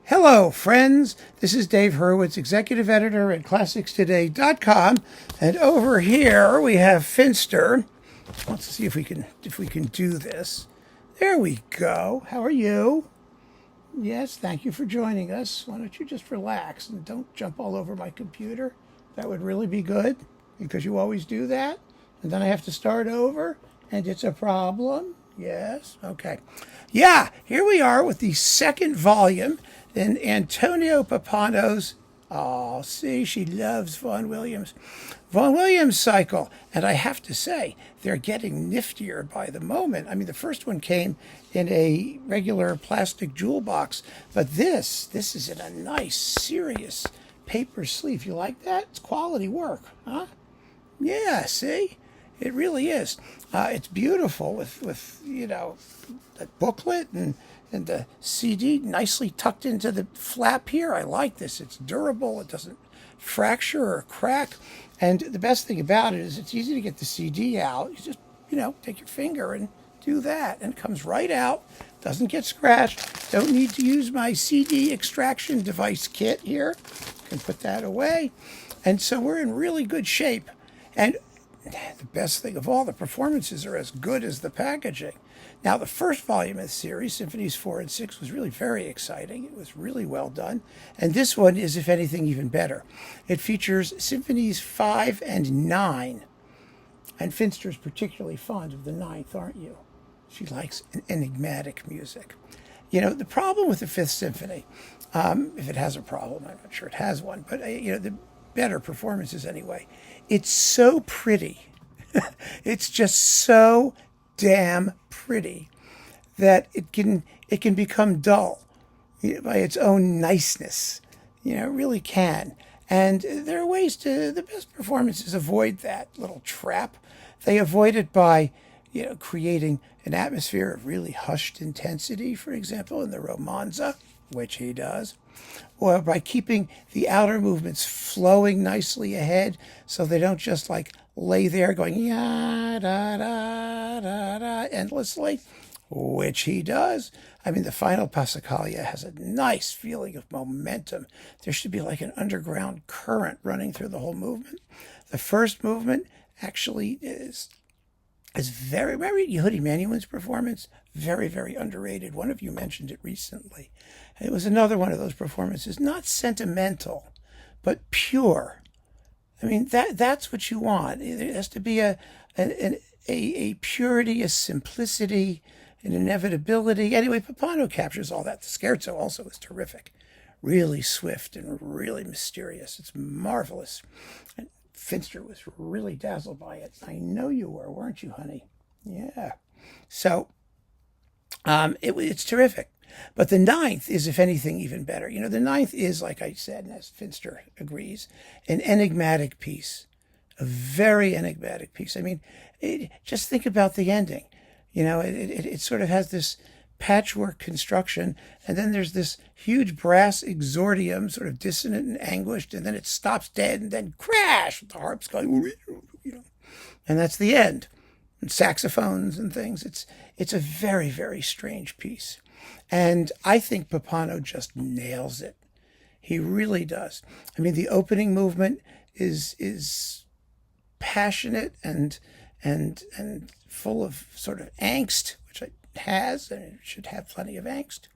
Hello, friends. This is Dave Hurwitz, executive editor at ClassicsToday.com, and over here we have Finster. Let's see if we can do this. There we go. How are you? Yes, thank you for joining us. Why don't you just relax and don't jump all over my computer? That would really be good, because you always do that, and then I have to start over, and it's a problem. Yes, okay. Yeah, here we are with the second volume in Antonio Pappano's, oh, see, she loves Vaughan Williams cycle. And I have to say, they're getting niftier by the moment. I mean, the first one came in a regular plastic jewel box, but this is in a nice, serious paper sleeve. You like that? It's quality work, huh? Yeah, see? It really is. It's beautiful with that booklet and the CD nicely tucked into the flap here. I like this. It's durable. It doesn't fracture or crack. And the best thing about it is it's easy to get the CD out. You just, take your finger and do that. And it comes right out. Doesn't get scratched. Don't need to use my CD extraction device kit here. Can put that away. And so we're in really good shape. And the best thing of all, the performances are as good as the packaging. Now, the first volume of the series, Symphonies 4 and 6, was really very exciting. It was really well done. And this one is, if anything, even better. It features Symphonies 5 and 9. And Finster's particularly fond of the ninth, aren't you? She likes enigmatic music. The problem with the Fifth Symphony, if it has a problem, I'm not sure it has one, but, the better performances anyway, it's so pretty. It's just so damn pretty that it can become dull by its own niceness. It really can. And there are ways the best performances avoid that little trap. They avoid it by, creating an atmosphere of really hushed intensity, for example, in the Romanza, which he does, or by keeping the outer movements flowing nicely ahead so they don't just lay there going ya da da da da endlessly, which he does. I mean, the final Passacaglia has a nice feeling of momentum. There should be like an underground current running through the whole movement. The first movement actually is very, remember Yehudi Menuhin's performance? Very, very underrated. One of you mentioned it recently. It was another one of those performances, not sentimental, but pure. I mean, that's what you want. There has to be a purity, a simplicity, an inevitability. Anyway, Pappano captures all that. The scherzo also is terrific. Really swift and really mysterious. It's marvelous. And Finster was really dazzled by it. I know you were, weren't you, honey? Yeah. So it's terrific. But the ninth is, if anything, even better. The ninth is, like I said, and as Finster agrees, an enigmatic piece, a very enigmatic piece. I mean, just think about the ending. It sort of has this patchwork construction, and then there's this huge brass exordium, sort of dissonant and anguished, and then it stops dead, and then crash, the harp's going, and that's the end. And saxophones and things. It's a very, very strange piece. And I think Pappano just nails it. He really does. I mean, the opening movement is passionate and full of sort of angst, which it has, and it should have plenty of angst.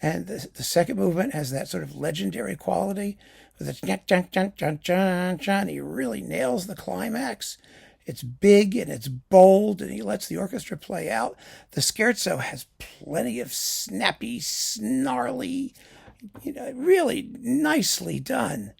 And the second movement has that sort of legendary quality with the he really nails the climax. It's big and it's bold, and he lets the orchestra play out. The scherzo has plenty of snappy, snarly, really nicely done,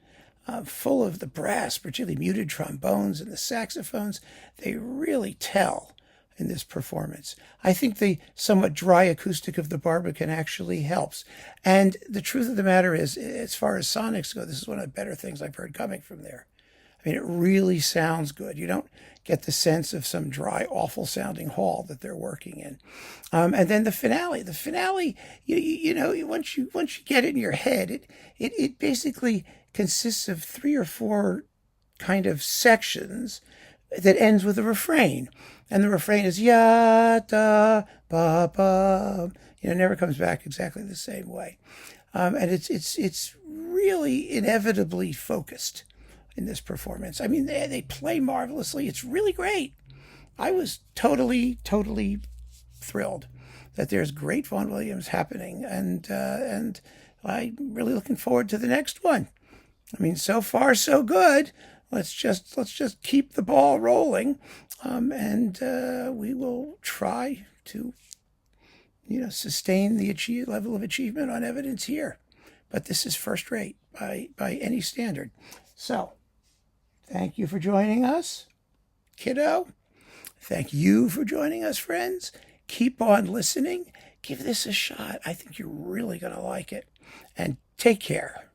full of the brass, particularly muted trombones and the saxophones. They really tell in this performance. I think the somewhat dry acoustic of the Barbican actually helps. And the truth of the matter is, as far as sonics go, this is one of the better things I've heard coming from there. I mean, it really sounds good. You don't get the sense of some dry, awful-sounding hall that they're working in. And then the finale. The finale, once you get it in your head, it basically consists of 3 or 4 kind of sections that ends with a refrain. And the refrain is ya da ba ba. It never comes back exactly the same way. and it's really inevitably focused in this performance. I mean, they play marvelously. It's really great. I was totally thrilled that there's great Vaughan Williams happening, and I'm really looking forward to the next one. I mean, so far so good. Let's just keep the ball rolling, and we will try to, sustain the level of achievement on Evidence here. But this is first rate by any standard. So, thank you for joining us, kiddo. Thank you for joining us, friends. Keep on listening. Give this a shot. I think you're really going to like it. And take care.